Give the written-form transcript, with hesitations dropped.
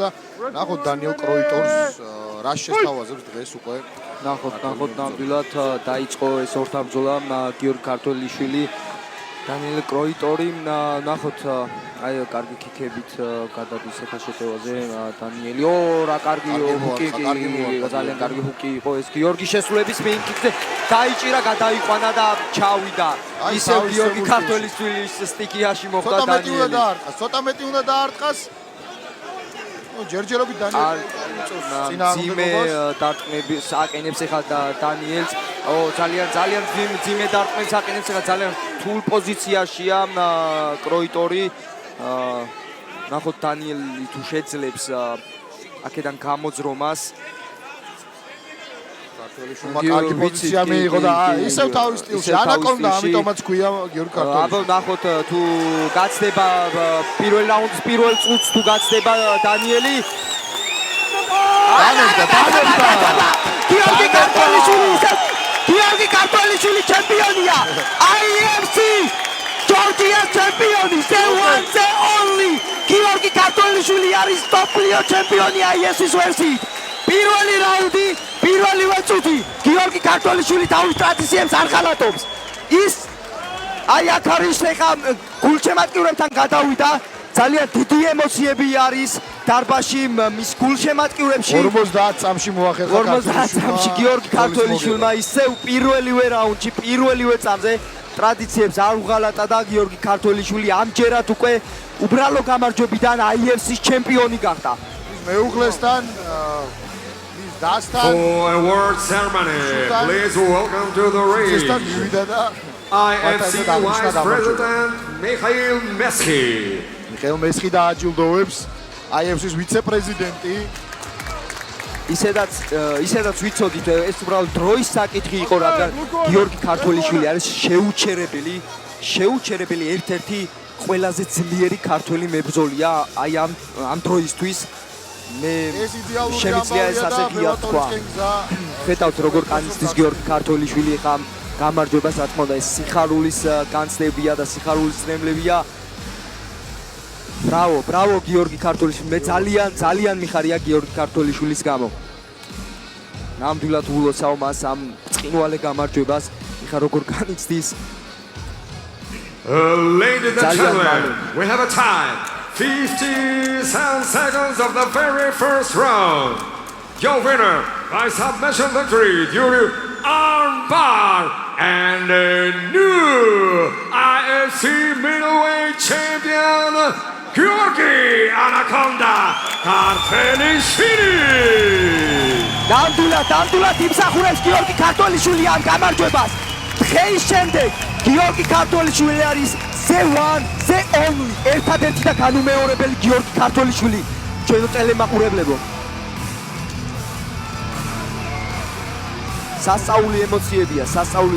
ნახოთ დანიელ კროიტორს რა შესთავაზებს დღეს უკვე ნახოთ ნამდვილად დაიწყო ეს ორთაბრძოლა გიორგი ქართველიშვილი დანიელ კროიტორი ნახოთ აი კარგი ქიქებით გადადის ეთაშეტევაზე დანიელი რა კარგი ჰუკი ძალიან კარგი ჰუკი იყო ეს გიორგის შესრულების მეინკიზე დაიჭირა გადაიყვანა და ჩავიდა ისევ გიორგი ქართველიშვილის სტიქიაში მოხდა დანიელი ცოტა მეტი უნდა დაარტყას ჯერჯერობით დანიელი ძიმე დარტყმების აკენებს ახლა დანიელს ძალიან ძიმე დარტყმებს აკენებს ახლა ძალიან რთულ პოზიციაშია კროიტორი ნახოთ დანიელი თუ შეძლებს აქედან გამოძრომას ქართველიშვილმა კარგი პოზიცია მიიღო და ისევ თავის სტილში ანაკონდა ამიტომაც ქვია გიორგი ქართველიშვილი აბა ნახოთ თუ გაცდება პირველ რაუნდს პირველ წუთს თუ გაცდება დანიელი გიორგი ქართველიშვილი ჩემპიონია IFC Georgia ჩემპიონი the one the only გიორგი ქართველიშვილი არის ტოპლიო ჩემპიონი IFC-ის ვერსიით პირველი რაუნდი პირველივე წუთი გიორგი ქართველიშვილი თავის ტრადიციებს არ ხალატობს ის აი აქ არის ხა გულშემატკივრებთან გადავიდა ძალიან დიდი ემოციები არის დარბაზში მის გულშემატკივრებში 50 წამში მოახერხა 50 წამში გიორგი ქართველიშვილმა ისევ პირველივე რაუნდში პირველივე წამზე ტრადიციებს არ უღალატა და გიორგი ქართველიშვილი ამჯერად უკვე უბრალო გამარჯვებიდან IFC-ის ჩემპიონი გახდა მეუღლესთან For award ceremony, please welcome to the ring IFC Vice President Mikhail Mesky. მიხეილ მესხი დააჯილდოვებს IFC-ის ვიცე-პრეზიდენტი. ისედაც ვიცოდით ეს უბრალოდ დროის საკითხი იყო, რადგან გიორგი ქართველიშვილი არის შეუჩერებელი ერთ-ერთი ყველაზე ძლიერი ქართველი მებრძოლია აი ამ დროისთვის. მე შემიძლია ეს ასე გიათქვა. ხედავთ როგორ განიცდის გიორგი ქართველიშვილი ხა გამარჯვებას, რა თქმა უნდა ეს სიხარულის განცდებია და სიხარულის წნებლებია. ბრავო გიორგი ქართველიშვილი. მე ძალიან მიხარია გიორგი ქართველიშვილის გამო. ნამდვილად ულოცავ მას ამ წინვალე გამარჯვებას. ეხლა როგორ განიცდის. Ladies and gentlemen, we have a time. 57 seconds of the very first round. Your winner by submission victory due to armbar and a new IFC middleweight champion Georgi Anaconda Kartvelishvili. ნამდვილად იმსახურებს გიორგი ქართველიშვილი ამ გამარჯვებას. დღის შემდეგ გიორგი ქართველიშვილი არის the one the only ერთადერთი და განუმეორებელი გიორგი ქართველიშვილი ჩვენო ტელემაყურებლებო სასწაული ემოციებია სასწაული